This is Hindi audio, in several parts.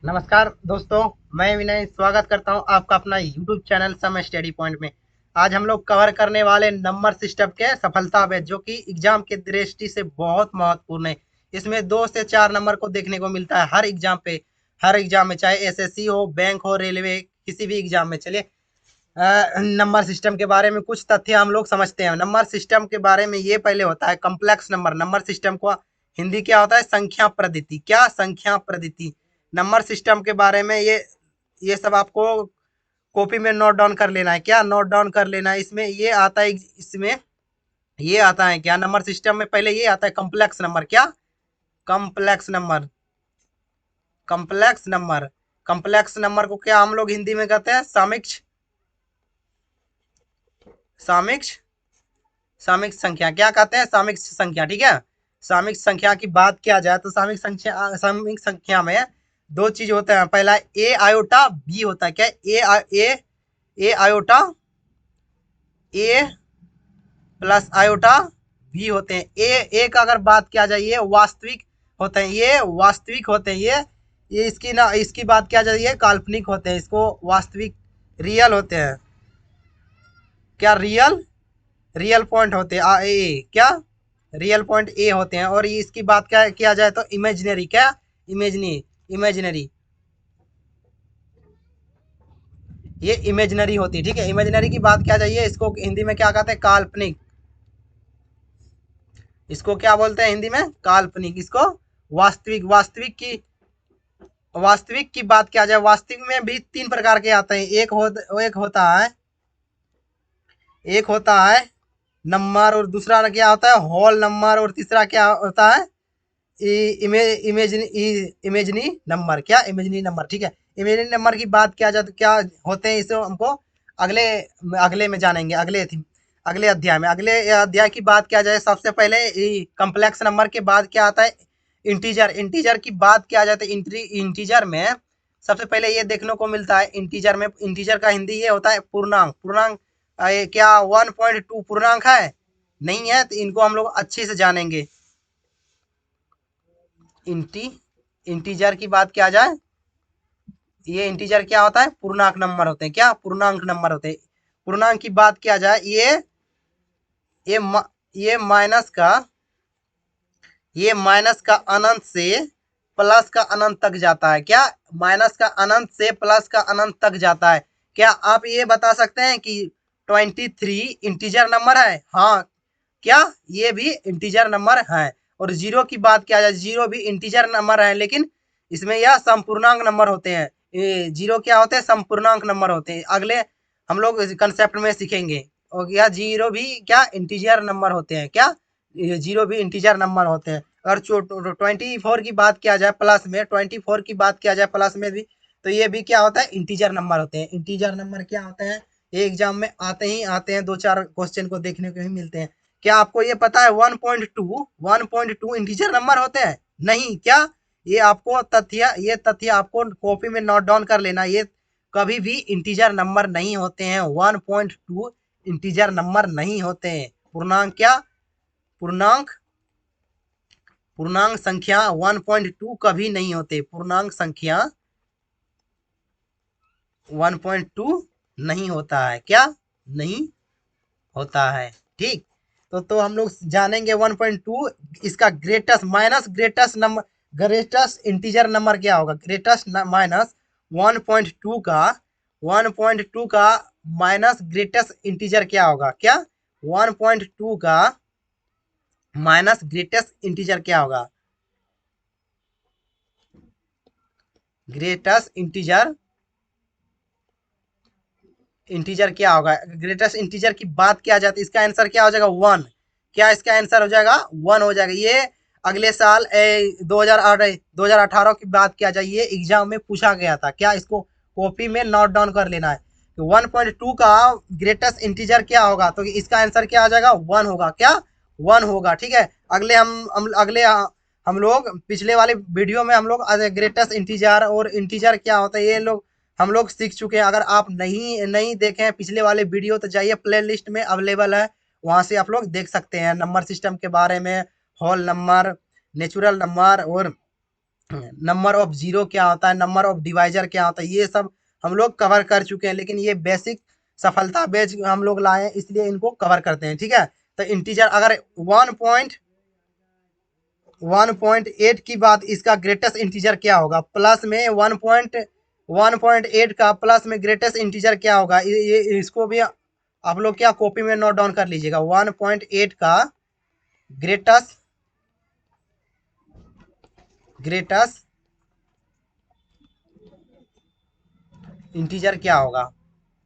नमस्कार दोस्तों, मैं विनय स्वागत करता हूं आपका अपना यूट्यूब चैनल समय स्टडी पॉइंट में। आज हम लोग कवर करने वाले नंबर सिस्टम के सफलता वेद, जो कि एग्जाम की दृष्टि से बहुत महत्वपूर्ण है। इसमें 2 से 4 नंबर को देखने को मिलता है हर एग्जाम पे। हर एग्जाम में, चाहे एसएससी हो, बैंक हो, रेलवे, किसी भी एग्जाम में। चलिए नंबर सिस्टम के बारे में कुछ तथ्य हम लोग समझते हैं। नंबर सिस्टम के बारे में ये पहले होता है कॉम्प्लेक्स नंबर। नंबर सिस्टम को हिंदी क्या होता है? संख्या पद्धति। क्या? संख्या पद्धति। नंबर सिस्टम के बारे में ये सब आपको कॉपी में नोट डाउन कर लेना है। क्या नोट डाउन कर लेना है? इसमें ये आता है, इसमें ये आता है क्या? नंबर सिस्टम में पहले ये आता है कॉम्प्लेक्स नंबर। क्या? Complex number. Complex number. Complex number को क्या हम लोग हिंदी में कहते हैं? सामिक्ष। सामिक्ष। सामयिक संख्या क्या कहते हैं? सामयिक संख्या। ठीक है। सामयिक संख्या की बात किया जाए तो सामयिक संख्या में दो चीज होते हैं। पहला ए आयोटा बी होता है। क्या? ए आयोटा, ए प्लस आयोटा बी होते हैं। ए का अगर बात किया जाए, ये वास्तविक होते हैं। ये वास्तविक होते हैं। ये इसकी बात किया जाए, ये काल्पनिक होते हैं। इसको वास्तविक, रियल होते हैं। क्या? रियल। रियल पॉइंट होते हैं ए। क्या? रियल पॉइंट ए होते हैं। और इसकी बात क्या किया जाए तो इमेजिनरी। क्या? इमेजनी इमेजिनरी। ये इमेजिनरी होती है। ठीक है। इमेजिनरी की बात क्या जाइए, इसको हिंदी में क्या कहते हैं? काल्पनिक। इसको क्या बोलते हैं हिंदी में? काल्पनिक। इसको वास्तविक। वास्तविक की बात किया जाए, वास्तविक में भी 3 प्रकार के आते हैं। एक होता है नंबर, और दूसरा क्या होता है? होल नंबर, और तीसरा क्या होता है? इमेजनी नंबर। क्या? इमेजनी नंबर। ठीक है। इमेजनी नंबर की बात किया जाए तो क्या होते हैं, इसे हमको अगले अगले में जानेंगे। अगले अध्याय में, अगले अध्याय की बात किया जाए, सबसे पहले कॉम्प्लेक्स नंबर के बाद क्या आता है? इंटीजर। इंटीजर की बात किया जाए तो इंटीजर में सबसे पहले ये देखने को मिलता है। इंटीजर में, इंटीजर का हिंदी ये होता है पूर्णांक। पूर्णांक क्या 1.2 पूर्णांक है? नहीं है, तो इनको हम लोग अच्छे से जानेंगे। इंटी इंटीजर की बात किया जाए, ये इंटीजर क्या होता है? पूर्णांक नंबर होते हैं। क्या? पूर्णांक नंबर होते हैं। पूर्णांक की बात किया जाए, ये म, ये माइनस का ये माइनस का अनंत से प्लस का अनंत तक जाता है। क्या? माइनस का अनंत से प्लस का अनंत तक जाता है। क्या आप ये बता सकते हैं कि 23 इंटीजर नंबर है? हाँ। क्या? ये भी इंटीजर नंबर है। और जीरो की बात किया जाए, जीरो भी इंटीजर नंबर है, लेकिन इसमें यह संपूर्णांक नंबर होते हैं। ये जीरो क्या होते हैं? संपूर्णांक नंबर होते हैं। अगले हम लोग कंसेप्ट में सीखेंगे। और यह जीरो भी क्या इंटीजर नंबर होते हैं? क्या? ये जीरो भी इंटीजर नंबर होते हैं। अगर 24 की बात किया जाए प्लस में, 24 की बात किया जाए प्लस में भी, तो ये भी क्या होता है? इंटीजर नंबर होते हैं। इंटीजर नंबर क्या होते हैं? ये एग्जाम में आते हैं, 2-4 क्वेश्चन को देखने को ही मिलते हैं। क्या आपको ये पता है 1.2 इंटीजर नंबर होते हैं? नहीं। क्या? ये तथ्य आपको कॉपी में नोट डाउन कर लेना। ये कभी भी इंटीजर नंबर नहीं होते हैं। 1.2 इंटीजर नंबर नहीं होते हैं। पूर्णांक। क्या? पूर्णांक। पूर्णांक संख्या 1.2 कभी नहीं होते। पूर्णांक संख्या 1.2 नहीं होता है। क्या? नहीं होता है। ठीक। तो हम लोग जानेंगे 1.2। इसका greatest minus greatest integer number क्या होगा? ग्रेटेस्ट माइनस 1.2 का 1.2 का माइनस ग्रेटेस्ट इंटीजर क्या होगा? क्या? 1.2 का माइनस ग्रेटेस्ट इंटीजर क्या होगा? ग्रेटेस्ट इंटीजर क्या होगा? ग्रेटेस्ट इंटीजर की बात किया जाती है, इसका आंसर क्या हो जाएगा? 1। क्या इसका आंसर हो जाएगा? 1 हो जाएगा। ये अगले साल 2018 की बात किया जाए, ये एग्जाम में पूछा गया था। क्या? इसको कॉपी में नोट डाउन कर लेना है। तो 1.2 का ग्रेटेस्ट इंटीजर क्या होगा? तो इसका आंसर क्या आ जाएगा? 1 होगा। क्या? 1 होगा। ठीक है। अगले हम लोग पिछले वाले वीडियो में हम लोग ग्रेटेस्ट इंटीजर और इंटीजर क्या होता है, ये लोग हम लोग सीख चुके हैं। अगर आप नहीं नहीं देखे हैं पिछले वाले वीडियो, तो जाइए, प्ले लिस्ट में अवेलेबल है, वहां से आप लोग देख सकते हैं। नंबर सिस्टम के बारे में, होल नंबर, नेचुरल नंबर, और नंबर ऑफ जीरो क्या होता है, नंबर ऑफ डिवाइजर क्या होता है, ये सब हम लोग कवर कर चुके हैं, लेकिन ये बेसिक सफलता बेच हम लोग लाए हैं, इसलिए इनको कवर करते हैं। ठीक है, तो इंटीजर अगर 1.8 की बात, इसका ग्रेटेस्ट इंटीजर क्या होगा, प्लस में 1.8 का प्लस में ग्रेटेस्ट इंटीजर क्या होगा, ये इसको भी आप लोग क्या कॉपी में नोट डाउन कर लीजिएगा। 1.8 का ग्रेटेस्ट ग्रेटेस्ट इंटीजर क्या होगा,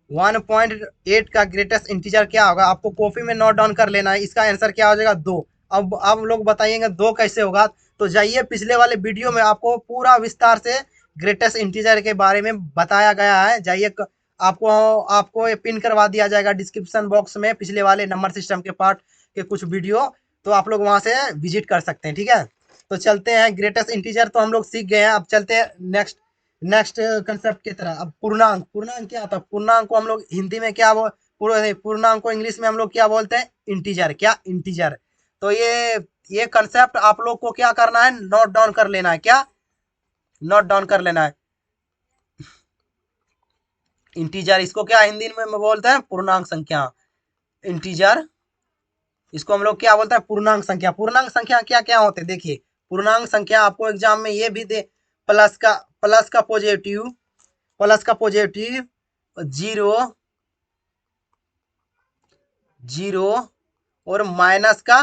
1.8 का ग्रेटेस्ट इंटीजर क्या होगा, आपको कॉपी में नोट डाउन कर लेना है। इसका आंसर क्या हो जाएगा, 2। अब आप लोग बताइएगा 2 कैसे होगा, तो जाइए पिछले वाले वीडियो में आपको पूरा विस्तार से ग्रेटेस्ट इंटीजर के बारे में बताया गया है। जाइए, आपको आपको ये पिन करवा दिया जाएगा डिस्क्रिप्शन बॉक्स में, पिछले वाले नंबर सिस्टम के पार्ट के कुछ वीडियो, तो आप लोग वहां से विजिट कर सकते हैं। ठीक है, तो चलते हैं, ग्रेटेस्ट इंटीजर तो हम लोग सीख गए हैं, अब चलते हैं नेक्स्ट नेक्स्ट कंसेप्ट की तरह। अब पूर्णांक, पूर्णांक क्या होता है, पूर्णांक को हम लोग हिंदी में क्या बोल, पूर्णांक को इंग्लिश में हम लोग क्या बोलते हैं, इंटीजर। क्या, इंटीजर। तो ये कंसेप्ट आप लोग को क्या करना है, नोट डाउन कर लेना है। क्या, नोट डाउन कर लेना है। इंटीजर, इसको क्या हिंदी में बोलते हैं, पूर्णांक संख्या। इंटीजर, इसको हम लोग क्या बोलते हैं, पूर्णांक संख्या। पूर्णांक संख्या क्या क्या होते हैं, देखिए, पूर्णांक संख्या आपको एग्जाम में ये भी दे, प्लस का पॉजिटिव, प्लस का पॉजिटिव, जीरो, जीरो और माइनस का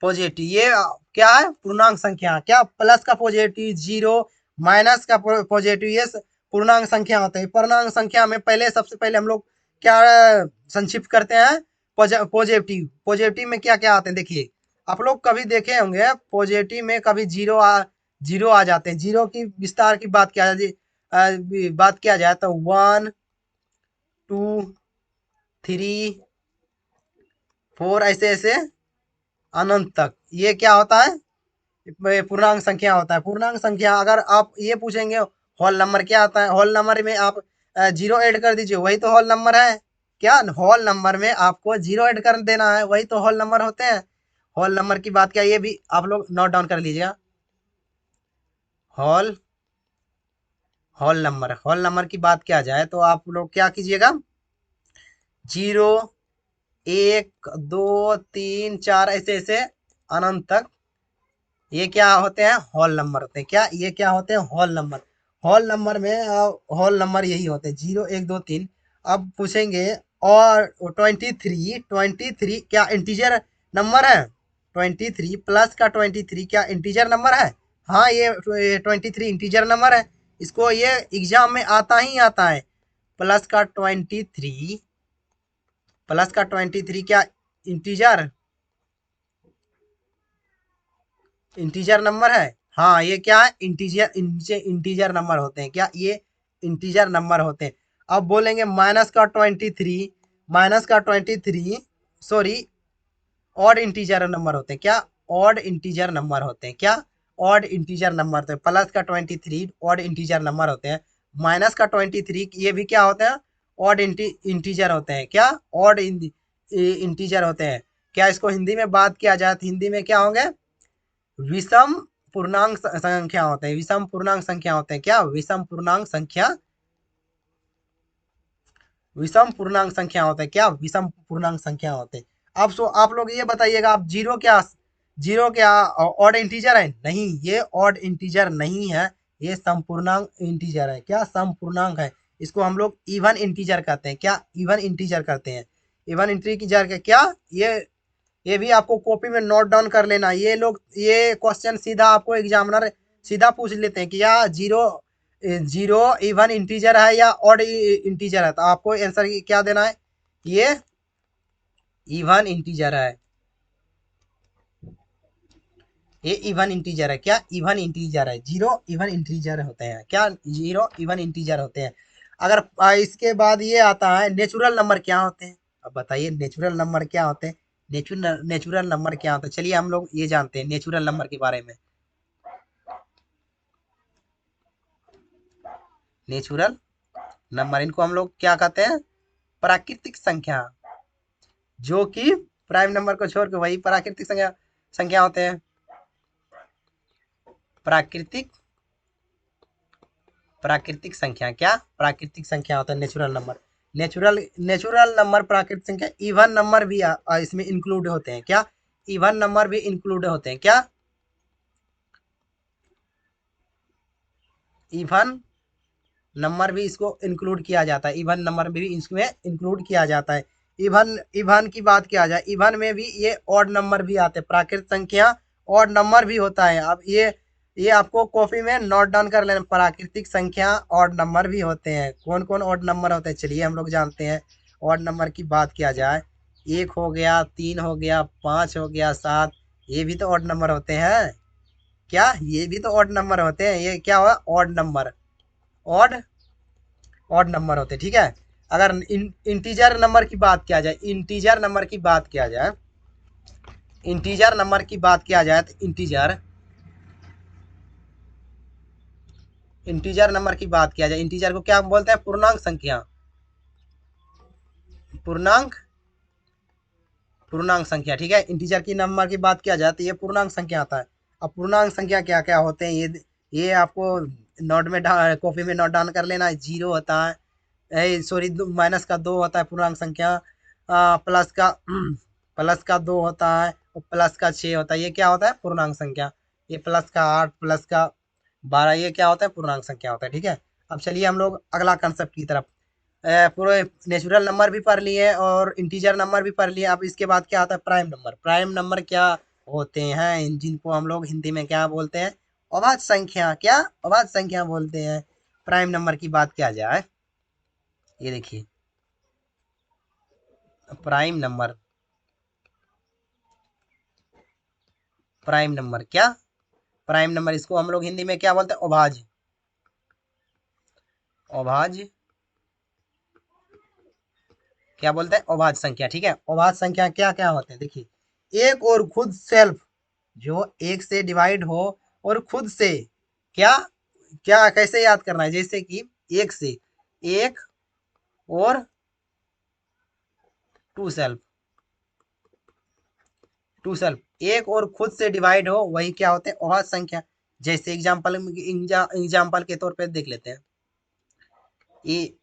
पॉजिटिव, ये क्या है, पूर्णांक संख्या। क्या, प्लस का पॉजिटिव, जीरो, माइनस का पॉजिटिव, ये पूर्णांक संख्या होते हैं। पूर्णांक संख्या में पहले, सबसे पहले हम लोग क्या संक्षिप्त करते हैं, पॉजिटिव। पॉजिटिव में क्या क्या आते हैं, देखिए, आप लोग कभी देखे होंगे पॉजिटिव में कभी जीरो आ जाते हैं। जीरो की विस्तार की बात किया जाए तो 1 2 3 4 ऐसे ऐसे अनंत तक, ये क्या होता है, पूर्णांक संख्या होता है। पूर्णांक संख्या, अगर आप ये पूछेंगे होल नंबर क्या आता है, होल नंबर में आप जीरो ऐड कर दीजिए, वही तो होल नंबर है। क्या, होल नंबर में आपको जीरो ऐड कर देना है, वही तो होल नंबर होते हैं। होल नंबर की बात क्या, ये भी आप लोग नोट डाउन कर लीजिएगा। होल होल नंबर की बात किया जाए तो आप लोग क्या कीजिएगा, जीरो, 1 2 3 4 ऐसे ऐसे अनंत तक, ये क्या होते हैं, होल नंबर होते हैं। क्या, ये क्या होते हैं, होल नंबर। होल नंबर में होल नंबर यही होते हैं, 0 1 2 3। अब पूछेंगे, और 23 क्या इंटीजर नंबर है, 23 प्लस का 23 क्या इंटीजर नंबर है। हाँ, ये 23 इंटीजर नंबर है, इसको ये एग्जाम में आता ही आता है। प्लस का 23, प्लस का 23 क्या इंटीजर, इंटीजर नंबर है। हाँ, ये क्या है, इंटीजर, इंटीजर नंबर होते हैं। क्या, ये इंटीजर नंबर होते हैं। अब बोलेंगे माइनस का 23, माइनस का 23 सॉरी, ऑड इंटीजर नंबर होते हैं। क्या, ऑड इंटीजर नंबर होते हैं। क्या, ऑड इंटीजर नंबर होते हैं। प्लस का 23 ऑड इंटीजर नंबर होते हैं। माइनस का 23 ये भी क्या होते हैं, ऑड इंटीजर होते हैं। क्या, ऑड इंटीजर होते हैं। क्या, इसको हिंदी में बात किया जाए तो हिंदी में क्या होंगे, विषम पूर्णांक संख्या होते हैं। विषम पूर्णांक संख्या होते हैं। क्या, विषम पूर्णांक संख्या, विषम पूर्णांक संख्या होते हैं। क्या, विषम पूर्णांक संख्या होते हैं। अब आप लोग ये बताइएगा, आप जीरो क्या ऑड इंटीजर है, नहीं, ये ऑड इंटीजर नहीं है, ये समपूर्णांक इंटीजर है। क्या, समपूर्णांक है, इसको हम लोग इवन इंटीजर कहते हैं। क्या, इवन इंटीजर करते हैं, इवन इंटीजर के। क्या, ये भी आपको कॉपी में नोट डाउन कर लेना। ये क्वेश्चन सीधा आपको एग्जामिनर सीधा पूछ लेते हैं कि या जीरो जीरो इवन इंटीजर है या ऑड इंटीजर है, तो आपको आंसर क्या देना है, ये इवन इंटीजर है, ये इवन इंटीजर है। क्या, इवन इंटीजर है, जीरो इवन इंटीजर होते हैं। क्या, जीरो इवन इंटीजर होते हैं। अगर इसके बाद ये आता है, नेचुरल नंबर क्या होते हैं। अब बताइए, नेचुरल नंबर क्या होते हैं, नेचुरल नंबर क्या होता है। चलिए हम लोग ये जानते हैं नेचुरल नंबर के बारे में। नेचुरल नंबर, इनको हम लोग क्या कहते हैं, प्राकृतिक संख्या, जो कि प्राइम नंबर को छोड़ के वही प्राकृतिक संख्या संख्या होते हैं। प्राकृतिक प्राकृतिक संख्या, क्या प्राकृतिक संख्या होता है नेचुरल नंबर। नेचुरल नंबर प्राकृतिक संख्या, इवन नंबर भी इसमें इंक्लूड होते हैं, क्या इवन नंबर भी इंक्लूड होते हैं, क्या इवन नंबर भी इसको इंक्लूड किया जाता है, इवन नंबर भी इसमें इंक्लूड किया जाता है। इवन इवन की बात किया जाए, इवन में भी ये ऑड नंबर भी आते हैं, प्राकृतिक संख्या ऑड नंबर भी होता है। अब ये आपको कॉपी में नोट डाउन कर लेना, प्राकृतिक संख्या ऑड नंबर भी होते हैं। कौन कौन ऑड नंबर होते हैं चलिए हम लोग जानते हैं। ऑड नंबर की बात किया जाए, एक हो गया, तीन हो गया, पाँच हो गया, सात, ये भी तो ऑड नंबर होते हैं, क्या ये भी तो ऑड नंबर होते हैं, ये क्या हुआ odd number, odd odd number होते हैं, ठीक है। अगर इंटीजर नंबर की बात किया जाए, इंटीजर नंबर की बात किया जाए, इंटीजर नंबर की बात किया जाए तो इंटीजर नंबर की बात किया जाए, इंटीजर को क्या बोलते हैं, पूर्णांक संख्या, पूर्णांक पूर्णांक संख्या, ठीक है। इंटीजर की नंबर की बात किया जाए तो ये पूर्णांक संख्या आता है। अब पूर्णांक संख्या क्या क्या होते हैं, ये आपको नोट में कॉपी में नोट डाउन कर लेना है। जीरो होता है, सॉरी माइनस का दो होता है पूर्णांक संख्या, प्लस का प्लस का दो होता है, और प्लस का छः होता है, ये क्या होता है पूर्णांक संख्या। ये प्लस का आठ, प्लस का बारह, ये क्या होता है पूर्णांक संख्या होता है, ठीक है। अब चलिए हम लोग अगला कंसेप्ट की तरफ, पूरे नेचुरल नंबर भी पढ़ लिए और इंटीजर नंबर भी पढ़ लिए। अब इसके बाद क्या आता है प्राइम नंबर। प्राइम नंबर क्या होते हैं, जिनको हम लोग हिंदी में क्या बोलते हैं, अभाज्य संख्या, क्या अभाज्य संख्या बोलते हैं। प्राइम नंबर की बात किया जाए, ये देखिए प्राइम नंबर, प्राइम नंबर क्या, प्राइम नंबर इसको हम लोग हिंदी में क्या बोलते हैं, अभाज्य, अभाज्य क्या बोलते हैं, अभाज्य संख्या, ठीक है। अभाज्य संख्या क्या क्या होते हैं देखिए, एक और खुद सेल्फ, जो एक से डिवाइड हो और खुद से, क्या क्या कैसे याद करना है, जैसे कि एक से, एक और टू सेल्फ, टू सेल्फ एक और खुद से डिवाइड हो, वही क्या होते हैं अभाज्य संख्या। जैसे एग्जाम्पल के तौर पे देख लेते हैं, ये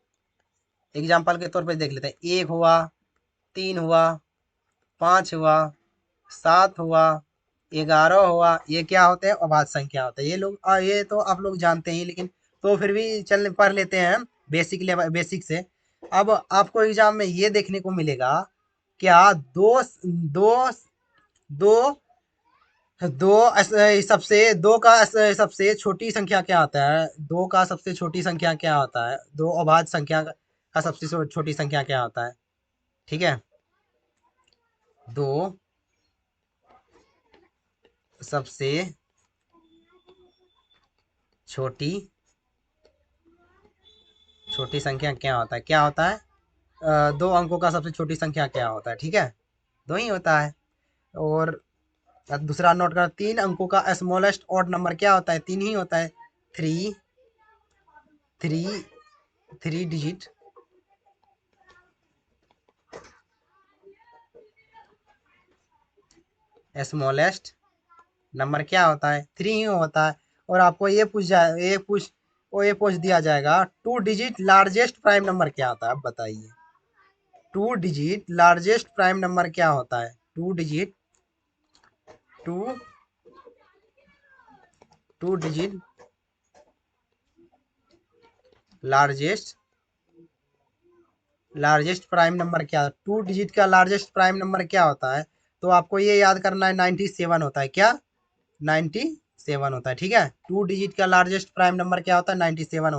एग्जाम्पल के तौर पे देख लेते हैं, एक हुआ, तीन हुआ, पाँच हुआ, सात हुआ, 11 हुआ, ये क्या होते हैं अभाज्य संख्या होते हैं। ये लोग ये तो आप लोग जानते हैं, लेकिन तो फिर भी चल पढ़ लेते हैं बेसिक लेवल, बेसिक से। अब आपको एग्जाम में ये देखने को मिलेगा, क्या दो दो दो सबसे दो का सबसे छोटी संख्या क्या होता है, दो का सबसे छोटी संख्या क्या होता है, दो अभाज्य संख्या का सबसे छोटी संख्या क्या होता है, ठीक है। दो सबसे छोटी छोटी संख्या क्या होता है, क्या होता है, दो अंकों का सबसे छोटी संख्या क्या होता है, ठीक है, दो ही होता है। और दूसरा नोट कर, तीन अंकों का स्मॉलेस्ट ऑड नंबर क्या होता है, तीन ही होता है, three, three three digit smallest number क्या होता है, थ्री ही होता है। और आपको ये पूछ दिया जाएगा, two digit largest prime number क्या होता है, अब बताइए। Two digit largest prime number क्या होता है, two digit two two digit largest largest prime number क्या, टू डिजिट का लार्जेस्ट प्राइम नंबर क्या होता है, तो आपको ये याद करना है 97 होता है, क्या 97 होता है, ठीक है। टू डिजिट का लार्जेस्ट प्राइम नंबर क्या होता है, 97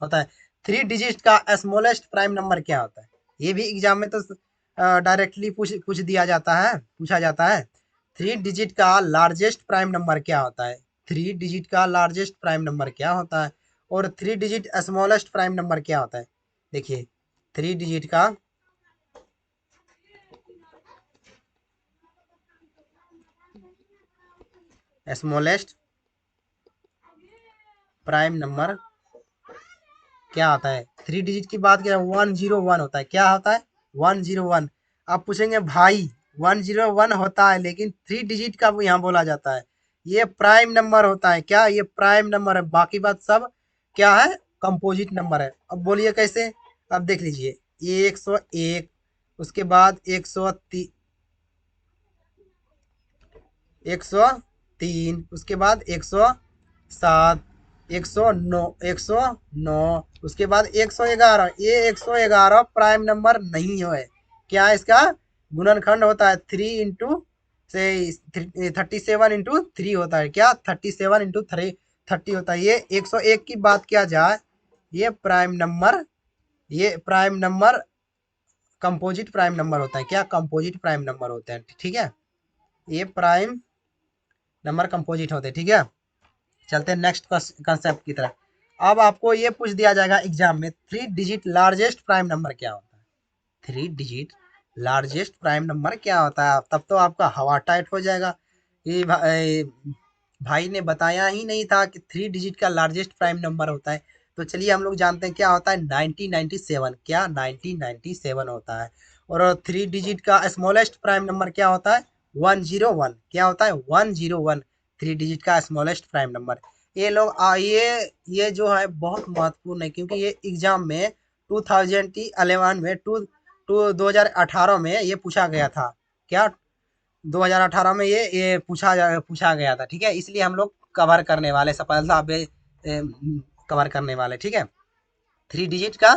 होता है। थ्री डिजिट का स्मॉलेस्ट प्राइम नंबर क्या होता है, ये भी एग्जाम में तो डायरेक्टली पूछ दिया जाता है, पूछा जाता है। थ्री डिजिट का लार्जेस्ट प्राइम नंबर क्या होता है, थ्री डिजिट का लार्जेस्ट प्राइम नंबर क्या होता है, और three digit smallest prime number क्या होता है। देखिए थ्री डिजिट का स्मॉलेस्ट प्राइम नंबर क्या होता है, थ्री डिजिट की बात करें 101 होता है, क्या होता है 101। आप पूछेंगे भाई 101 होता है, लेकिन थ्री डिजिट का यहाँ बोला जाता है, ये प्राइम नंबर होता है क्या, ये प्राइम नंबर है, बाकी बात सब क्या है, कंपोजिट नंबर है। अब बोलिए कैसे, अब देख लीजिए, ये 101, उसके बाद 103, उसके बाद 107, 109, 109, उसके बाद 111। ये 111 प्राइम नंबर नहीं है, क्या इसका गुणनखंड होता है, 3 इंटू से 37 इंटू 3 होता है, क्या 37 इंटू 3 30 होता है। ये 101 की बात किया जाए, ये प्राइम नंबर, ये prime number composite prime number होता है, क्या कंपोजिट प्राइम नंबर होते हैं, ठीक है, ये प्राइम नंबर कंपोजिट होते हैं, ठीक है। चलते हैं नेक्स्ट कंसेप्ट की तरफ। अब आपको ये पूछ दिया जाएगा एग्जाम में, 3 डिजिट लार्जेस्ट प्राइम नंबर क्या होता है, 3 डिजिट लार्जेस्ट प्राइम नंबर क्या होता है, तब तो आपका हवा टाइट हो जाएगा। ये भाई ने बताया ही नहीं था कि 3 डिजिट का लार्जेस्ट प्राइम नंबर होता है। तो चलिए हम लोग जानते हैं क्या होता है, 1997, क्या 1997 होता है। और 3 डिजिट का स्मॉलेस्ट प्राइम नंबर क्या होता है, 101, क्या होता है 101, 3 डिजिट का स्मॉलेस्ट प्राइम नंबर। ये लोग ये जो है बहुत महत्वपूर्ण है, क्योंकि ये एग्जाम में 2011 में 2018 में ये पूछा गया था, क्या 2018 में ये पूछा गया था, ठीक है, इसलिए हम लोग कवर करने वाले, सफलता पे कवर करने वाले, ठीक है। 3 डिजिट का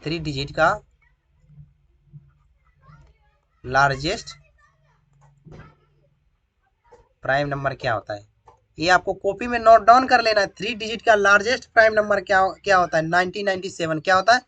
3 डिजिट का लार्जेस्ट प्राइम नंबर क्या होता है, ये आपको कॉपी में नोट डाउन कर लेना है। 3 डिजिट का लार्जेस्ट प्राइम नंबर क्या क्या होता है, 1997, क्या होता है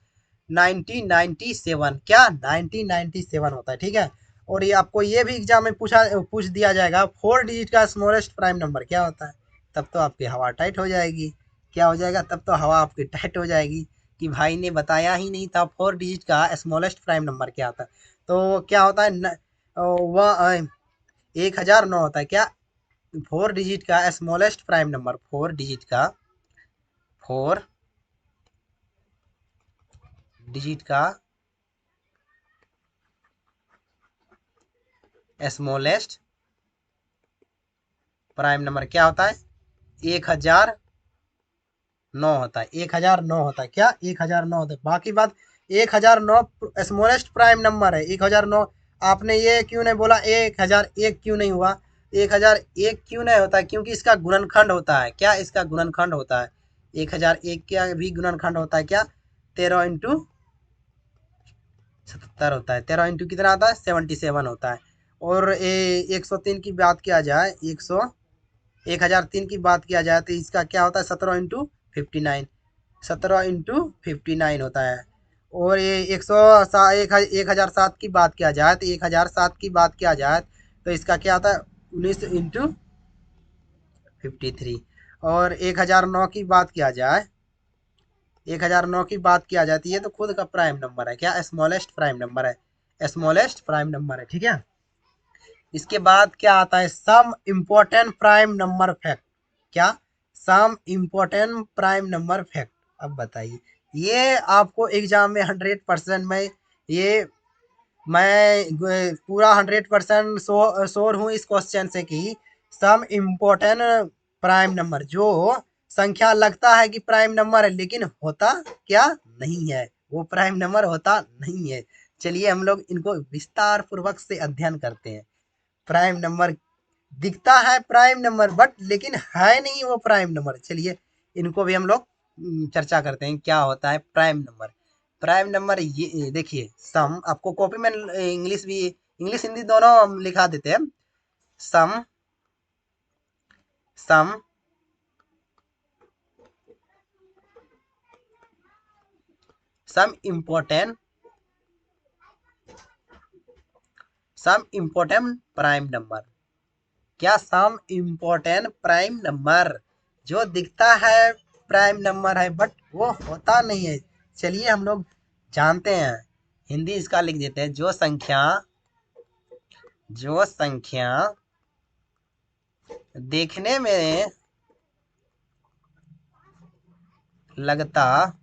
1997, क्या 1997 होता है, ठीक है। और ये आपको ये भी एग्जाम में पूछ दिया जाएगा, 4 डिजिट का स्मॉलेस्ट प्राइम नंबर क्या होता है, तब तो आपकी हवा टाइट हो जाएगी, क्या हो जाएगा, तब तो हवा आपकी टाइट हो जाएगी कि भाई ने बताया ही नहीं था 4 डिजिट का स्मॉलेस्ट प्राइम नंबर क्या होता है। तो क्या होता है, 1009 होता है, क्या 4 डिजिट का स्मॉलेस्ट प्राइम नंबर, 4 डिजिट का स्मॉलेस्ट प्राइम नंबर क्या होता है, 1009 होता है, 1009 होता है, क्या 1009 होता है, बाकी बात 1009 स्मॉलेस्ट प्राइम नंबर है, 1009। आपने ये क्यों नहीं बोला 1001 क्यों नहीं हुआ, 1001 क्यों नहीं होता है, क्योंकि इसका गुणनखंड होता है, क्या इसका गुणनखंड होता है, 1001 का भी गुणनखंड होता है, क्या 13 इंटू 77 होता है, 13 इंटू कितना आता है 77 होता है। और 103 की बात किया जाए, 1003 की बात किया जाए तो इसका क्या होता है, 17 इंटू 59, 17 इंटू 59 होता है। और ये 1007 की बात किया जाए तो 1007 की बात किया जाए तो इसका क्या होता है, 19 इंटू 53। और 1009 की बात किया जाए, 1009 की बात किया जाती है तो खुद का प्राइम नंबर है, क्या स्मॉलेस्ट प्राइम नंबर है, स्मॉलेस्ट प्राइम नंबर है, ठीक है। इसके बाद क्या आता है, some important prime number fact, क्या some important prime number fact. अब बताइए, ये आपको एग्जाम में 100% में, ये मैं पूरा 100% श्योर हूँ इस क्वेश्चन से कि सम इम्पोर्टेंट प्राइम नंबर, जो संख्या लगता है कि प्राइम नंबर है लेकिन होता क्या नहीं है, वो प्राइम नंबर होता नहीं है। चलिए हम लोग इनको विस्तार पूर्वक से अध्ययन करते हैं। प्राइम नंबर दिखता है प्राइम नंबर, बट लेकिन है नहीं वो प्राइम नंबर। चलिए इनको भी हम लोग चर्चा करते हैं, क्या होता है प्राइम नंबर। प्राइम नंबर ये देखिए, सम आपको कॉपी में इंग्लिश भी, इंग्लिश हिंदी दोनों हम लिखा देते हैं। सम सम सम इम्पोर्टेंट प्राइम नंबर, क्या सम इम्पोर्टेंट प्राइम नंबर जो दिखता है प्राइम नंबर है बट वो होता नहीं है। चलिए हम लोग जानते हैं, हिंदी इसका लिख देते हैं, जो संख्या देखने में लगता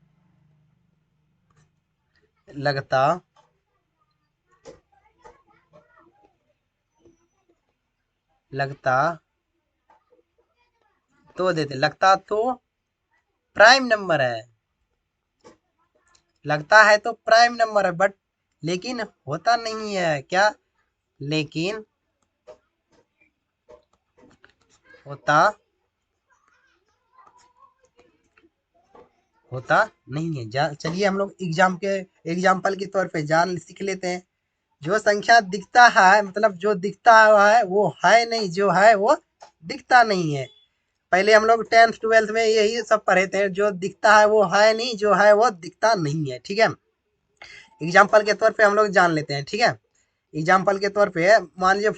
लगता लगता तो देते, लगता तो प्राइम नंबर है, लगता है तो प्राइम नंबर है, बट लेकिन होता नहीं है क्या, लेकिन होता होता नहीं है। चलिए हम लोग एग्जाम्पल के तौर पे जान सीख लेते हैं। जो संख्या दिखता है, मतलब जो दिखता है वो है नहीं, जो है वो दिखता नहीं है। पहले हम लोग 10th 12th में यही सब पढ़े थे, जो दिखता है वो है नहीं, जो है वो दिखता नहीं है। ठीक है, एग्जाम्पल के तौर पे हम लोग जान लेते हैं। ठीक है, एग्जाम्पल के तौर पे मान लीजिए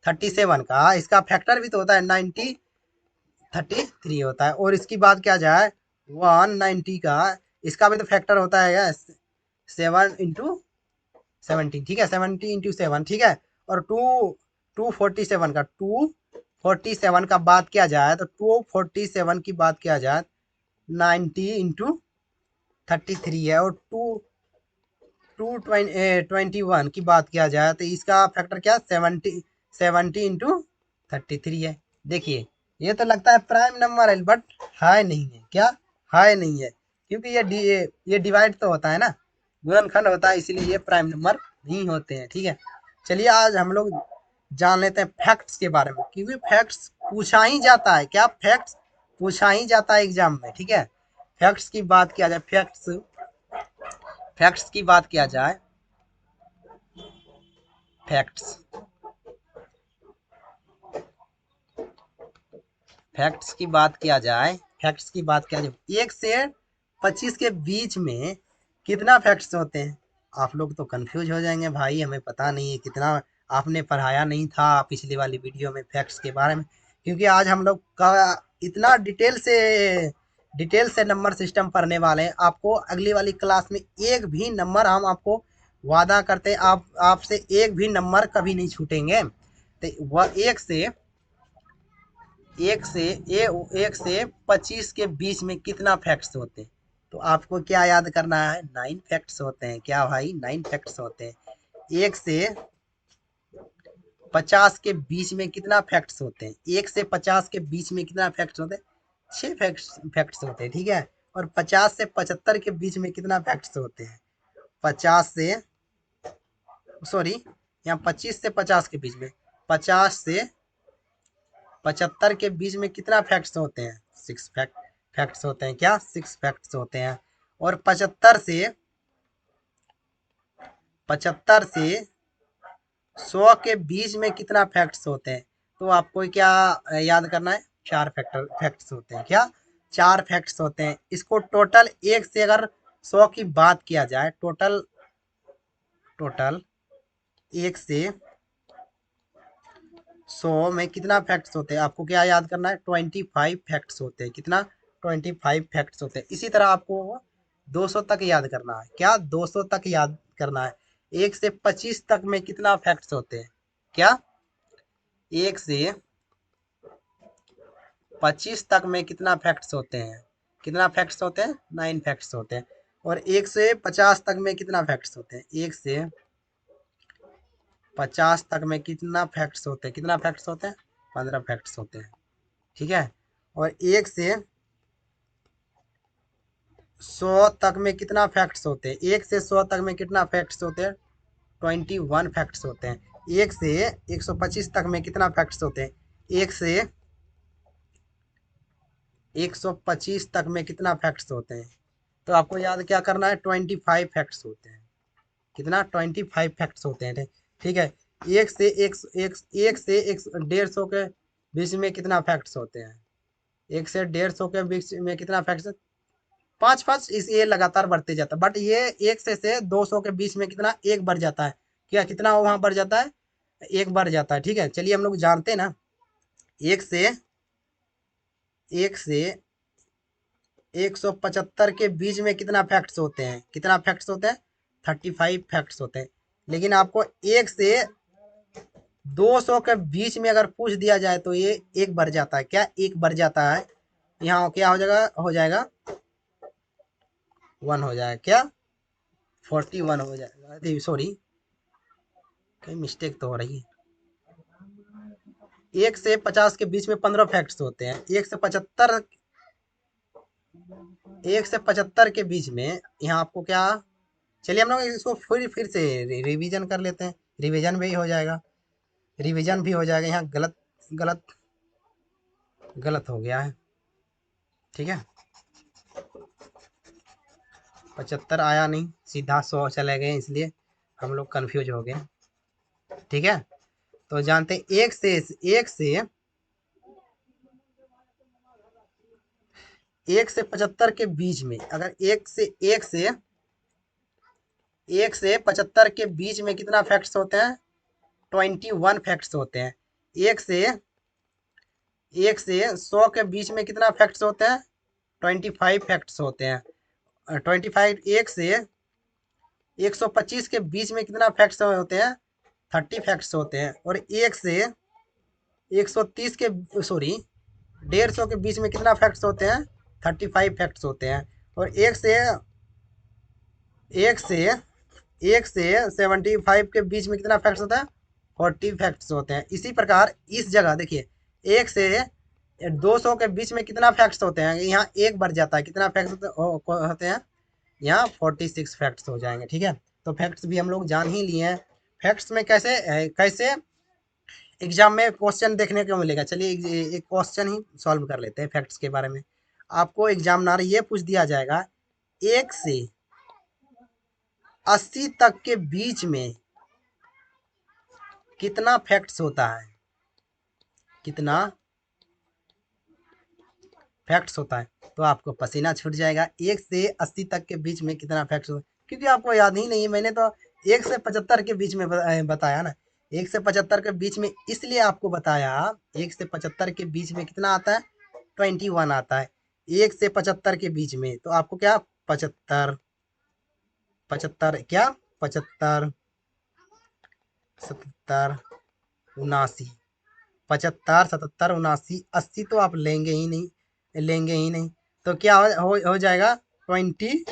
437 का इसका फैक्टर भी तो होता है 9033 होता है, और इसकी बात क्या जाए 190 का इसका भी तो फैक्टर होता है 7 × 17। ठीक है, 70 × 7। ठीक है, और 247 का 247 का बात किया जाए तो 247 की बात किया जाए 90 × 33 है, और 221 की बात किया जाए तो इसका फैक्टर क्या 70 × 33 है। देखिए ये तो लगता है प्राइम नंबर है, बट है नहीं है। क्या है नहीं है, क्योंकि ये डिवाइड तो होता है ना, गुणनखंड होता है, इसीलिए ये प्राइम नंबर नहीं होते हैं। ठीक है, चलिए आज हम लोग जान लेते हैं फैक्ट्स के बारे में, क्योंकि फैक्ट्स पूछा ही जाता है। क्या फैक्ट्स पूछा ही जाता है एग्जाम में। ठीक है, फैक्ट्स की बात किया जाए, फैक्ट्स की बात किया जाए, फैक्ट्स फैक्ट्स की बात किया जाए, फैक्ट्स की बात किया जाए 1 से 25 के बीच में कितना फैक्ट्स होते हैं। आप लोग तो कंफ्यूज हो जाएंगे, भाई हमें पता नहीं है कितना, आपने पढ़ाया नहीं था पिछली वाली वीडियो में फैक्ट्स के बारे में, क्योंकि आज हम लोग का इतना डिटेल से नंबर सिस्टम पढ़ने वाले हैं। आपको अगली वाली क्लास में एक भी नंबर, हम आपको वादा करते हैं, आपसे एक भी नंबर कभी नहीं छूटेंगे। तो वह एक से 25 के बीच में कितना फैक्ट्स होते हैं, तो आपको क्या याद करना है, 9 फैक्ट्स होते हैं। क्या भाई, 9 फैक्ट्स होते हैं। 1 से 50 के बीच में कितना फैक्ट्स होते हैं, 1 से 50 के बीच में कितना फैक्ट्स होते हैं, 6 फैक्ट्स होते हैं। ठीक है, और 50 से 75 के बीच में कितना फैक्ट्स होते हैं, 50 से सॉरी यहाँ 25 से 50 के बीच में, 50 से 75 के बीच में कितना फैक्ट्स होते हैं, 6 फैक्ट्स होते हैं। क्या 6 फैक्ट्स होते हैं। और 75 से 100 के बीच में कितना फैक्ट्स होते हैं, तो आपको क्या याद करना है, 4 फैक्ट्स होते हैं। क्या 4 फैक्ट्स होते हैं। इसको टोटल 1 से अगर 100 की बात किया जाए, टोटल 1 से 100 में कितना फैक्ट्स होते हैं, आपको क्या याद करना है, 25 फैक्ट्स होते हैं। कितना 25 फैक्ट्स होते हैं। इसी तरह आपको 200 तक याद करना है। क्या 200 तक याद करना है। 1 से 25 तक में कितना फैक्ट्स होते हैं, क्या 1 से 25 तक में कितना फैक्ट्स होते हैं, कितना फैक्ट्स होते हैं, 9 फैक्ट्स होते हैं। और 1 से 50 तक में कितना फैक्ट्स होते हैं, 1 से 50 तक में कितना फैक्ट्स होते हैं, कितना फैक्ट्स होते हैं, 15 फैक्ट्स होते हैं। ठीक है, और 1 से 100 तक में कितना फैक्ट्स होते हैं, 1 से 100 तक में कितना फैक्ट्स होते हैं, 21 फैक्ट्स होते हैं। 1 से 125 तक में कितना फैक्ट्स होते हैं, 1 से 125 तक में कितना फैक्ट्स होते हैं, तो आपको याद क्या करना है, 25 फैक्ट्स होते हैं। कितना 25 फैक्ट्स होते हैं। ठीक है, 1 से 150 के बीच में कितना फैक्ट्स होते हैं, 1 से 150 के बीच में कितना फैक्ट्स, 5 5 इस ये लगातार बढ़ते जाता है, बट ये 1 से 200 के बीच में कितना, एक बढ़ जाता है। क्या कितना वहां बढ़ जाता है, एक बढ़ जाता है। ठीक है, चलिए हम लोग जानते हैं ना, एक से एक से 175 के बीच में कितना फैक्ट्स होते हैं, कितना फैक्ट्स होते हैं, 35 फैक्ट्स होते हैं। लेकिन आपको 1 से 200 के बीच में अगर पूछ दिया जाए तो ये एक बढ़ जाता है। क्या एक बढ़ जाता है, यहाँ क्या हो जाएगा 1 हो जाएगा। क्या 41 हो जाएगा, सॉरी कहीं मिस्टेक तो हो रही है। 1 से 50 के बीच में 15 फैक्ट्स होते हैं। 1 से 75 के बीच में यहाँ आपको क्या, चलिए हम लोग इसको फिर से रिवीजन कर लेते हैं। रिवीजन भी हो जाएगा, रिवीजन भी हो जाएगा। यहाँ गलत गलत गलत हो गया है, ठीक है। 75 आया नहीं, सीधा 100 चले गए, इसलिए हम लोग कंफ्यूज हो गए, ठीक है। तो जानते हैं 1 से 75 के बीच में, अगर 1 से 75 के बीच में कितना फैक्ट्स होते हैं, 21 फैक्ट्स होते हैं। एक से 100 के बीच में कितना फैक्ट्स होते हैं, 25 फैक्ट्स होते हैं। 25 125 के बीच में कितना फैक्ट्स होते हैं, 30 फैक्ट्स होते हैं। और 130 के, सॉरी 150 के बीच में कितना फैक्ट्स होते हैं, 35 फैक्ट्स होते हैं। और एक से 75 के बीच में कितना फैक्ट्स होता है, 40 फैक्ट्स होते हैं। इसी प्रकार इस जगह देखिए 1 से 200 के बीच में कितना फैक्ट्स होते हैं, यहाँ एक बढ़ जाता है, कितना फैक्ट्स होते हैं, यहाँ 46 फैक्ट्स हो जाएंगे, ठीक है। तो फैक्ट्स भी हम लोग जान ही लिए हैं। फैक्ट्स में कैसे कैसे एग्जाम में क्वेश्चन देखने को मिलेगा, चलिए एक क्वेश्चन ही सॉल्व कर लेते हैं फैक्ट्स के बारे में। आपको एग्जामिनर ये पूछ दिया जाएगा 1 से 80 तक के बीच में कितना फैक्ट्स होता है, कितना फैक्ट्स होता है। तो आपको पसीना छूट जाएगा, 1 से 80 तक के बीच में कितना फैक्ट्स होता है, क्योंकि आपको याद ही नहीं है। मैंने तो 1 से 75 के बीच में बताया ना, 1 से 75 के बीच में इसलिए आपको बताया। 1 से 75 के बीच में कितना आता है, 21 आता है। 1 से 75 के बीच में तो आपको क्या, 75 75 क्या, 75 77 79, 75 77 79 80 तो आप लेंगे ही नहीं, लेंगे ही नहीं। तो क्या हो जाएगा, 21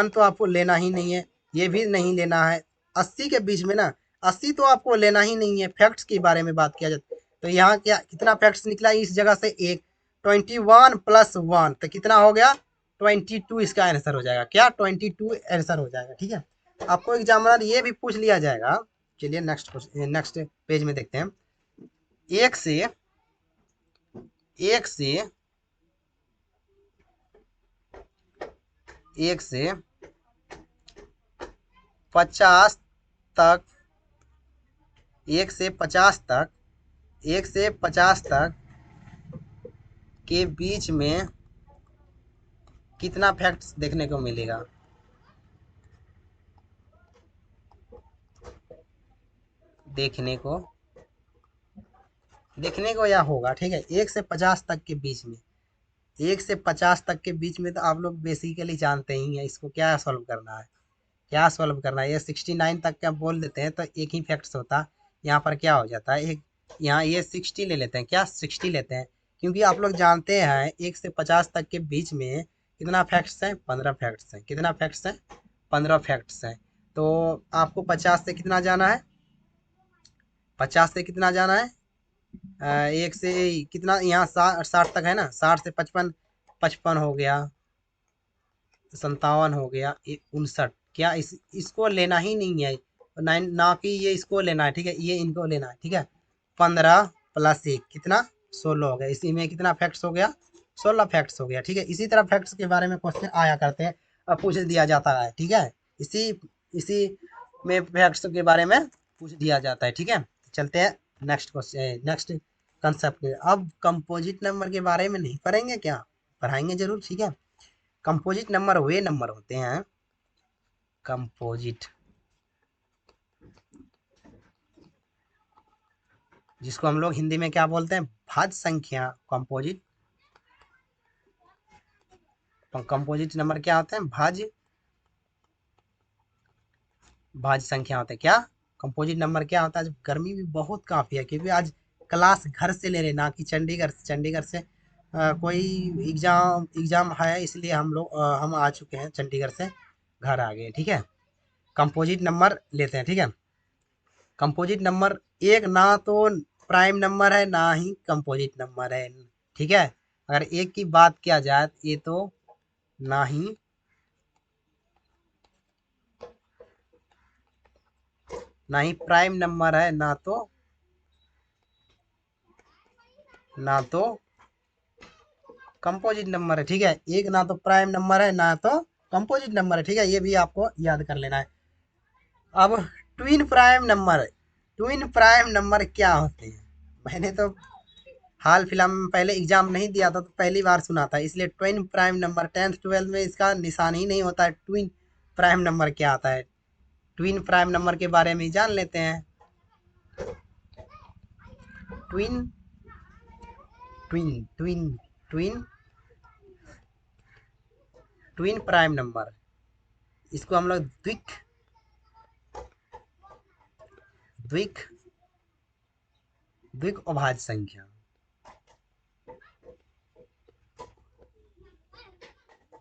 तो आपको लेना ही नहीं है, ये भी नहीं लेना है। 80 के बीच में ना, 80 तो आपको लेना ही नहीं है। फैक्ट्स के बारे में बात किया जाए तो यहाँ क्या कितना फैक्ट्स निकला इस जगह से, एक 21 + 1 तो कितना हो गया, 22 इसका आंसर हो जाएगा। क्या, 22 आंसर हो जाएगा, ठीक है। आपको एग्जामिनर ये भी पूछ लिया जाएगा। चलिए नेक्स्ट पेज में देखते हैं। एक से एक से एक से 50 तक, 1 से 50 तक, 1 से 50 तक के बीच में कितना फैक्ट्स देखने को मिलेगा, देखने को या होगा, ठीक है। 1 से 50 तक के बीच में, 1 से 50 तक के बीच में तो आप लोग बेसिकली जानते ही हैं इसको क्या सॉल्व करना है, क्या सॉल्व करना है। ये 69 तक का बोल देते हैं तो एक ही फैक्ट्स होता, यहाँ पर क्या हो जाता है, एक यहाँ ये 60 ले लेते हैं, क्या 60 लेते हैं, क्योंकि आप लोग जानते हैं 1 से 50 तक के बीच में कितना फैक्ट्स है, 15 फैक्ट्स है। कितना फैक्ट्स है, 15 फैक्ट्स है। तो आपको 50 से कितना जाना है, 50 से कितना जाना है, 1 से कितना, यहाँ 60 तक है ना, 60 से 55, 55 हो गया, 57 हो गया, 59। क्या इसको लेना ही नहीं है, ना कि ये इसको लेना है, ठीक है, ये इनको लेना है, ठीक है। 15 + 1 कितना, 16 हो गया। इसी में कितना फैक्ट्स हो गया, 16 फैक्ट्स हो गया, ठीक है। इसी तरह फैक्ट्स के बारे में क्वेश्चन आया करते हैं, पूछ दिया जाता है, ठीक है। इसी इसी में फैक्ट्स के बारे में पूछ दिया जाता है, ठीक है। चलते हैं नेक्स्ट क्वेश्चन, नेक्स्ट कंसेप्ट। अब कंपोजिट नंबर के बारे में नहीं पढ़ेंगे क्या, पढ़ाएंगे जरूर, ठीक है। कंपोजिट नंबर वे नंबर होते हैं, कंपोजिट, जिसको हम लोग हिंदी में क्या बोलते हैं, भाज्य संख्या। कंपोजिट नंबर क्या होते हैं, भाज्य संख्या होते हैं। क्या, कंपोजिट नंबर क्या होता है। गर्मी भी बहुत काफ़ी है, क्योंकि आज क्लास घर से ले रहे ना कि चंडीगढ़ से कोई एग्ज़ाम है, इसलिए हम आ चुके हैं चंडीगढ़ से, घर आ गए, ठीक है। कंपोजिट नंबर लेते हैं, ठीक है। कंपोजिट नंबर एक ना तो प्राइम नंबर है ना ही कंपोजिट नंबर है। ठीक है, अगर एक की बात किया जाए तो ये तो ना ही प्राइम नंबर है ना तो कंपोजिट नंबर है। ठीक है, एक ना तो प्राइम नंबर है ना तो कंपोजिट नंबर है। ठीक है, ये भी आपको याद कर लेना है। अब ट्विन प्राइम नंबर क्या होते हैं? मैंने तो हाल फिलहाल में पहले एग्जाम नहीं दिया था तो पहली बार सुना था, इसलिए twin prime number 10th 12th में इसका निशान ही नहीं होता है। ट्विन प्राइम नंबर क्या आता है? ट्विन प्राइम नंबर के बारे में जान लेते हैं। Twin twin twin twin twin prime number, इसको हम लोग द्विक द्विक अभाज्य संख्या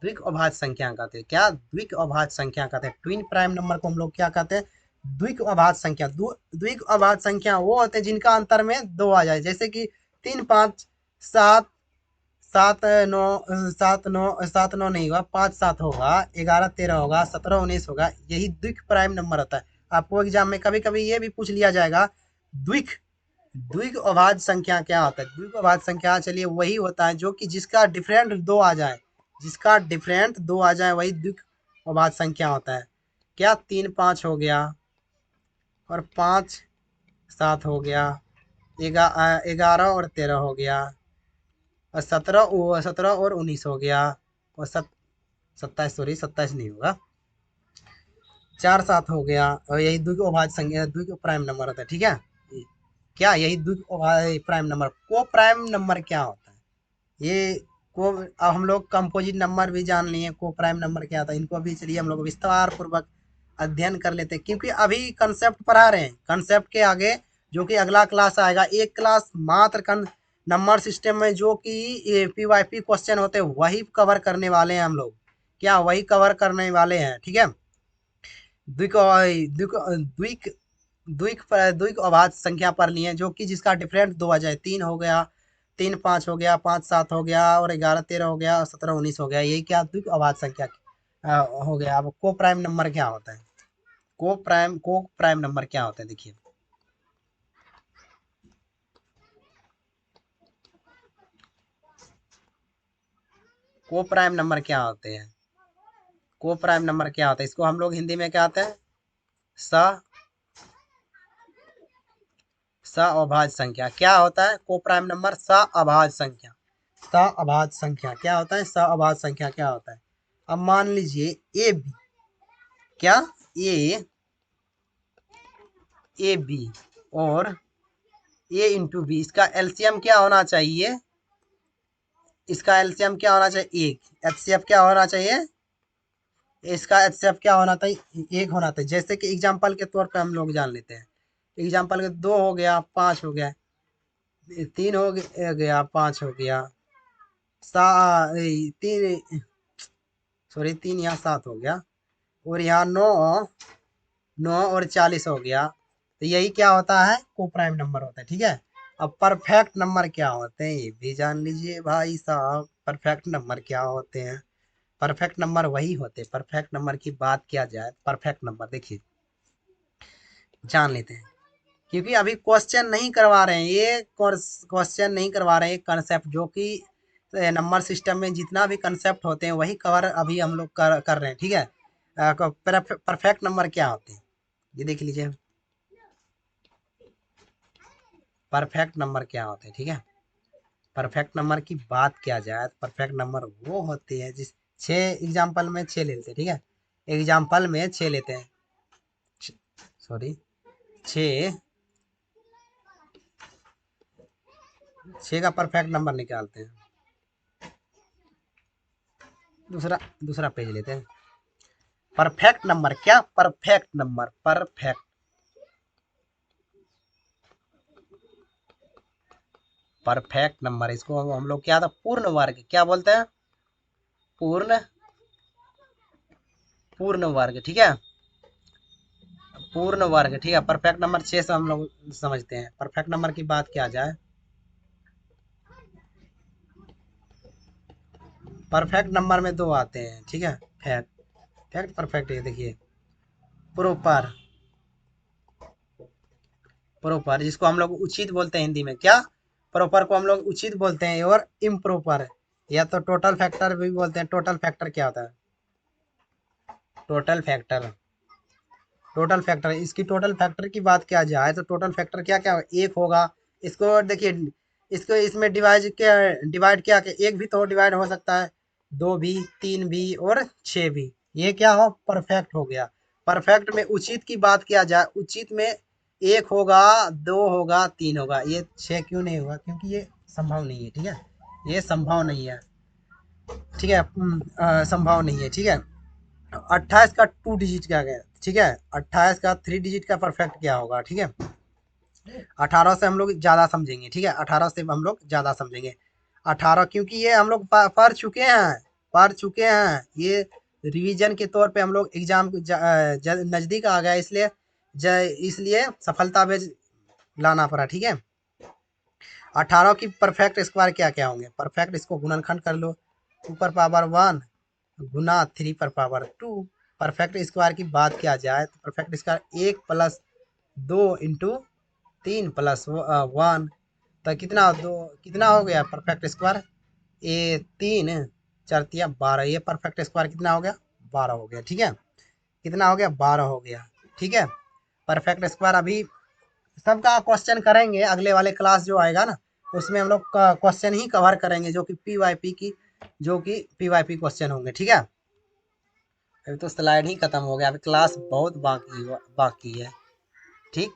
द्विक अभाज्य संख्या कहते हैं। क्या? द्विक अभाज्य संख्या कहते हैं। ट्विन प्राइम नंबर को हम लोग क्या कहते हैं? द्विक अभाज्य संख्या। द्विक अभाज्य संख्या वो होते हैं जिनका अंतर में 2 आ जाए, जैसे कि 3 5 7 7 9 7 9 नहीं होगा, 5 7 होगा, 11 13 होगा, 17 19 होगा, यही द्विक प्राइम नंबर होता है। आपको एग्जाम में कभी कभी ये भी पूछ लिया जाएगा, द्विक द्विक अभाज्य संख्या क्या होता है? द्विक अभाज्य संख्या चलिए वही होता है जो कि जिसका डिफरेंट 2 आ जाए, वही द्विक अभाज्य संख्या होता है। क्या? 3 5 हो गया और 5 7 हो गया, 11 और 13 हो गया, और 17 और 19 हो गया, और 27 सॉरी 27 नहीं होगा, 4 7 हो गया, और यही द्विक अभाज्य संख्या द्विक प्राइम नंबर होता है। ठीक है, क्या यही द्विक अभाज्य प्राइम नंबर? को प्राइम नंबर क्या होता है? ये को अब हम लोग कंपोजिट नंबर भी जान लिए, को प्राइम नंबर क्या होता है, इनको भी चलिए हम लोग विस्तार पूर्वक अध्ययन कर लेते हैं, क्योंकि अभी कंसेप्ट पढ़ा रहे हैं। कंसेप्ट के आगे जो कि अगला क्लास आएगा, एक क्लास मात्र नंबर सिस्टम में जो कि PYP क्वेश्चन होते हैं वही कवर करने वाले हैं हम लोग। क्या? वही कवर करने वाले हैं। ठीक है, द्विक द्विक द्विक द्विक द्विक अभाज्य संख्या पर लिए जो कि जिसका डिफरेंट 2 आ जाए, 3 हो गया, 3 5 हो गया, 5 7 हो गया, और 11 13 हो गया, और 17 19 हो गया, यही क्या द्विक अभाज्य संख्या हो गया। अब को प्राइम नंबर क्या होता है? को प्राइम नंबर क्या होता है? देखिए, को प्राइम नंबर क्या होते हैं? को प्राइम नंबर क्या होता है? इसको हम लोग हिंदी में क्या कहते हैं? स अभाज्य संख्या। क्या होता है को प्राइम नंबर? अभाज्य संख्या। अभाज्य संख्या क्या होता है? अभाज्य संख्या क्या होता है? अब मान लीजिए ए बी, क्या? ए ए बी और ए इंटू बी, इसका एलसीएम क्या होना चाहिए? एक। एचसीएफ क्या होना चाहिए? इसका एचसीएफ क्या होना चाहिए? एक होना चाहिए। जैसे कि एग्जांपल के तौर पे हम लोग जान लेते हैं। एग्जांपल के 2 हो गया, 5 हो गया, 3 हो गया, 5 हो गया, सा 3 सॉरी 3 यहाँ 7 हो गया, और यहाँ 9 9 और 40 हो गया। तो यही क्या होता है? को प्राइम नंबर होता है। ठीक है, अब परफेक्ट नंबर क्या होते हैं ये भी जान लीजिए भाई साहब। परफेक्ट नंबर क्या होते हैं? परफेक्ट नंबर वही होते हैं। परफेक्ट नंबर की बात किया जाए, परफेक्ट नंबर देखिए जान लेते हैं, क्योंकि अभी क्वेश्चन नहीं करवा रहे हैं, ये क्वेश्चन नहीं करवा रहे हैं। कंसेप्ट जो कि नंबर सिस्टम में जितना भी कंसेप्ट होते हैं वही कवर अभी हम लोग कर रहे हैं। ठीक है, परफेक्ट नंबर क्या होते हैं ये देख लीजिए। परफेक्ट नंबर क्या होते हैं? ठीक है, परफेक्ट नंबर की बात किया जाए तो परफेक्ट नंबर वो होते हैं जिस 6 एग्जाम्पल में 6 ले लेते हैं। ठीक है, एग्जाम्पल में 6 लेते हैं, सॉरी 6 का परफेक्ट नंबर निकालते हैं। दूसरा पेज लेते हैं। परफेक्ट नंबर क्या? परफेक्ट नंबर, इसको हम लोग क्या था? पूर्ण वर्ग। क्या बोलते हैं? पूर्ण पूर्ण वर्ग। ठीक है, पूर्ण वर्ग, ठीक है। परफेक्ट नंबर 6 से हम लोग समझते हैं। परफेक्ट नंबर की बात किया जाए, परफेक्ट नंबर में दो आते हैं, ठीक है। फैक्ट, फैक्ट परफेक्ट, ये देखिए प्रोपर, प्रोपर जिसको हम लोग उचित बोलते हैं हिंदी में, क्या, प्रॉपर को हम लोग उचित बोलते हैं, और इम्प्रॉपर या तो टोटल फैक्टर भी बोलते हैं। टोटल फैक्टर क्या होता है? टोटल फैक्टर, टोटल फैक्टर, इसकी टोटल फैक्टर की बात किया जाए तो टोटल फैक्टर क्या क्या एक होगा। इसको देखिए, इसको इसमें डिवाइड क्या के एक भी तो डिवाइड हो सकता है, दो भी, तीन भी और छः भी। ये क्या हो, परफेक्ट हो गया। परफेक्ट में उचित की बात किया जाए, उचित में एक होगा, दो होगा, तीन होगा। ये छः क्यों नहीं होगा? क्योंकि ये संभव नहीं है, ठीक है। ये संभव नहीं है, ठीक है। संभव नहीं है, ठीक है। 28 का 2 डिजिट का गया, ठीक है। 28 का 3 डिजिट का परफेक्ट क्या होगा, ठीक है। 18 से हम लोग ज़्यादा समझेंगे, ठीक है। 18 से हम लोग ज़्यादा समझेंगे। 18 क्योंकि ये हम लोग पढ़ चुके हैं, पढ़ चुके हैं। ये रिवीजन के तौर पे हम लोग एग्जाम नज़दीक आ गया, इसलिए इसलिए सफलता बेज लाना पड़ा, ठीक है। 18 की परफेक्ट स्क्वायर क्या क्या होंगे? परफेक्ट, इसको गुणनखंड कर लो, 2 पर पावर 1 गुना 3 पर पावर 2। परफेक्ट स्क्वायर की बात किया जाए तो perfect square 1 plus 2 into 3 plus 1, तो कितना, दो कितना हो गया परफेक्ट स्क्वायर? ये 3 चरतिया 12, ये परफेक्ट स्क्वायर कितना हो गया? 12 हो गया, ठीक है। कितना हो गया? 12 हो गया, ठीक है। परफेक्ट स्क्वायर अभी सबका क्वेश्चन करेंगे, अगले वाले क्लास जो आएगा ना, उसमें हम लोग क्वेश्चन ही कवर करेंगे, जो कि पीवाईपी की, जो कि पीवाईपी क्वेश्चन होंगे, ठीक है। अभी तो स्लाइड ही खत्म हो गया, अभी क्लास बहुत बाकी है, ठीक।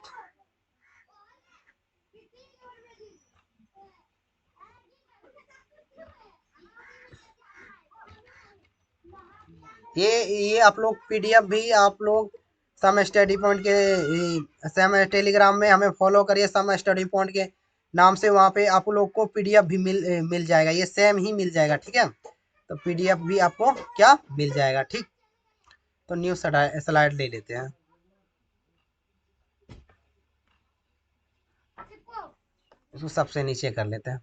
ये आप लोग पीडीएफ भी आप लोग सम स्टडी पॉइंट के सम टेलीग्राम में हमें फॉलो करिए, सम स्टडी पॉइंट के नाम से। वहाँ पे आप लोग को पीडीएफ भी मिल जाएगा, ये सेम ही मिल जाएगा, ठीक है। तो पीडीएफ भी आपको क्या मिल जाएगा, ठीक। तो न्यू स्लाइड ले लेते हैं, इसको सबसे नीचे कर लेते हैं।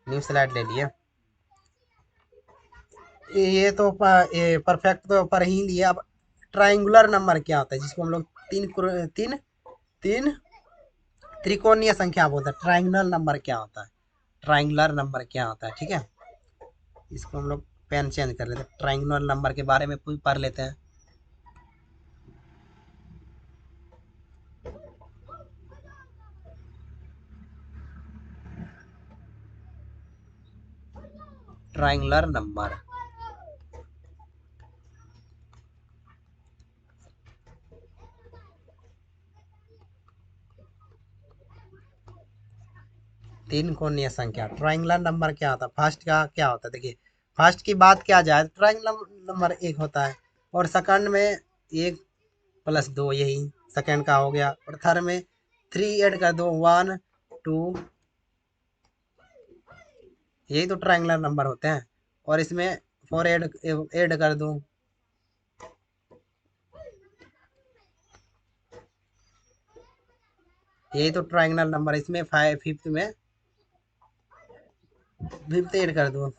न्यू स्लाइड ले लिए। ये तो परफेक्ट तो पर ही लिया। अब ट्राइंगुलर नंबर क्या होता है, जिसको हम लोग तीन तीन त्रिकोणीय संख्या बोलते हैं। ट्राइंगुलर नंबर क्या होता है? ट्राइंगुलर नंबर क्या होता है, ठीक है। इसको हम लोग पेन चेंज कर लेते हैं, ट्राइंगुलर नंबर के बारे में पढ़ लेते हैं। ट्राइंगुलर नंबर, तीन कोणीय संख्या। ट्राइंगुलर नंबर क्या होता है? फर्स्ट का क्या होता है, देखिए। फर्स्ट की बात किया जाए तो ट्राइंगुलर नंबर एक होता है, और सेकंड में एक प्लस दो, यही सेकंड का हो गया। और थर्ड में थ्री ऐड कर दो, 1 2, यही तो ट्राइंगुलर नंबर होते हैं। और इसमें फोर ऐड कर दूं, यही तो ट्राइंगुलर नंबर। इसमें फाइव फिफ्थ ऐड कर दूं,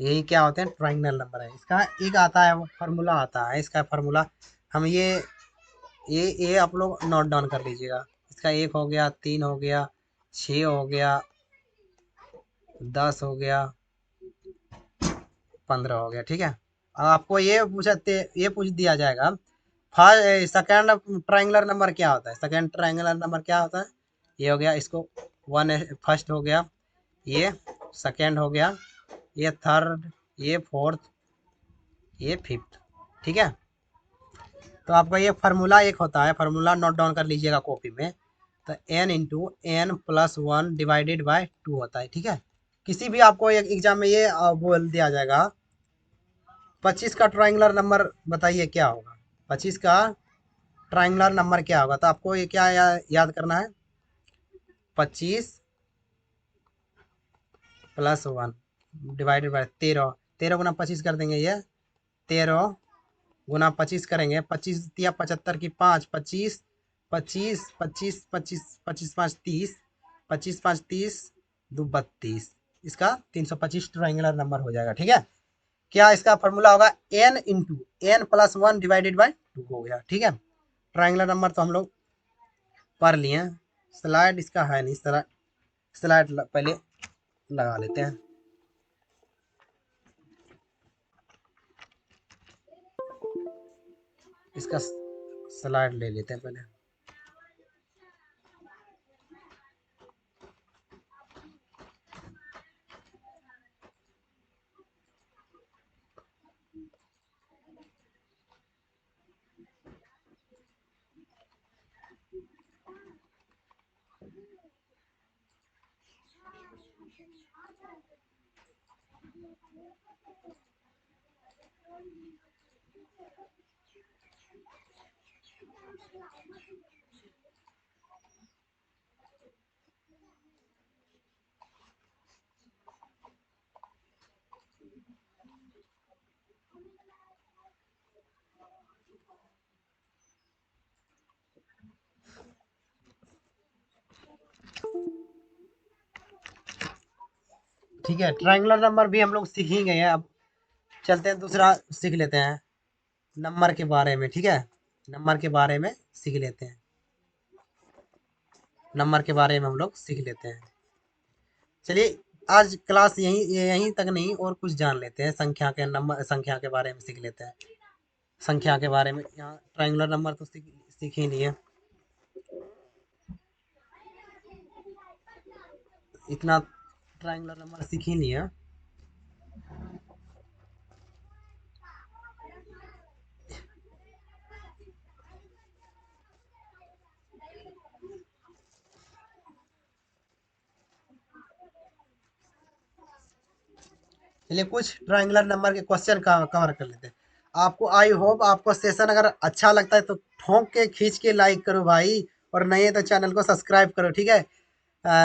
यही क्या होते हैं? ट्राइंगुलर नंबर है। इसका एक आता है, वो फार्मूला आता है, इसका फार्मूला हम ये आप लोग नोट डाउन कर लीजिएगा। इसका एक हो गया, तीन हो गया, छ हो गया, 10 हो गया, 15 हो गया, ठीक है। अब आपको ये पूछ दिया जाएगा, फर्स्ट सेकेंड ट्राइंगुलर नंबर क्या होता है? सेकेंड ट्राइंगुलर नंबर क्या होता है? ये हो गया, इसको वन फर्स्ट हो गया, ये सेकेंड हो गया, ये थर्ड, ये फोर्थ, ये फिफ्थ, ठीक है। तो आपका ये फार्मूला एक होता है, फार्मूला नोट डाउन कर लीजिएगा कॉपी में। तो n into n plus one divided by two होता है, ठीक है। किसी भी आपको एक एग्जाम में ये बोल दिया जाएगा, 25 का ट्राइंगुलर नंबर बताइए क्या होगा? 25 का ट्राइंगुलर नंबर क्या होगा? तो आपको ये क्या याद करना है? 25 +1 डिवाइडेड बाय 13। 13 गुना 25 कर देंगे, ये 13 गुना 25 करेंगे, 25 या 75 की 5, 25 25 25 25 25 5 30, 25 5 30, 2 32, इसका 325 ट्राइंगुलर नंबर हो जाएगा। ठीक है, क्या इसका फॉर्मूला होगा n into n+1 divided by 2 हो गया। ठीक है, ट्राइंगुलर नंबर तो हम लोग पढ़ लिए हैं। स्लाइड इसका है नहीं, स्लाइड पहले लगा लेते हैं। इसका स्लाइड ले लेते हैं पहले। ठीक है, ट्रायंगुलर नंबर भी हम लोग सीख ही गए हैं। अब चलते हैं दूसरा सीख लेते हैं नंबर के बारे में। ठीक है, नंबर के बारे में सीख लेते हैं, नंबर के बारे में हम लोग सीख लेते हैं। चलिए, आज क्लास यहीं तक नहीं, और कुछ जान लेते हैं। संख्या के नंबर, संख्या के बारे में सीख लेते हैं। संख्या के बारे में, यहाँ ट्रायंगुलर नंबर तो सीख ही लिए, इतना ट्रायंगुलर नंबर सीख ही लिए। चलिए, कुछ ट्रायंगुलर नंबर के क्वेश्चन का कवर कर लेते हैं। आपको, आई होप आपको सेशन अगर अच्छा लगता है तो ठोंक के खींच के लाइक करो भाई, और नहीं है तो चैनल को सब्सक्राइब करो। ठीक है,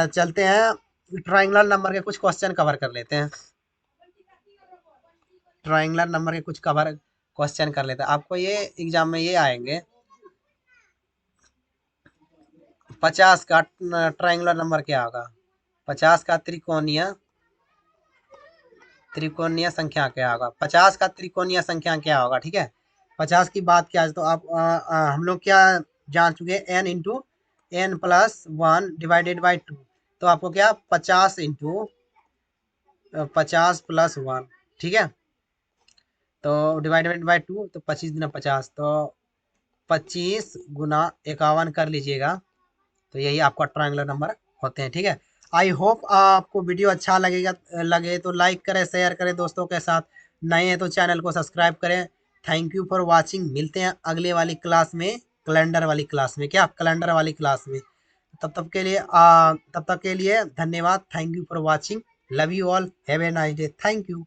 चलते हैं ट्रायंगुलर नंबर के कुछ क्वेश्चन कवर कर लेते हैं। ट्रायंगुलर नंबर के कुछ कवर क्वेश्चन कर लेते हैं। आपको ये एग्जाम में ये आएंगे, 50 का ट्रायंगुलर नंबर क्या होगा, 50 का त्रिकोणीय त्रिकोणीय संख्या क्या होगा, 50 का त्रिकोणीय संख्या क्या होगा। ठीक है, 50 की बात क्या है तो आप हम लोग क्या जान चुके हैं, n into n+1 divided by 2। तो आपको क्या 50 इंटू 50+1, ठीक है, तो डिवाइडेड बाई 2, तो 25 गुना 50, तो 25 गुना 51 कर लीजिएगा, तो यही आपका ट्रायंगुलर नंबर होते हैं। ठीक है, आई होप आपको वीडियो अच्छा लगे तो लाइक करें, शेयर करें दोस्तों के साथ। नए हैं तो चैनल को सब्सक्राइब करें। Thank you for watching. मिलते हैं अगले वाली क्लास में, कैलेंडर वाली क्लास में, क्या कैलेंडर वाली क्लास में। तब तक के लिए धन्यवाद। Thank you for watching. Love you all. Have a nice day. Thank you.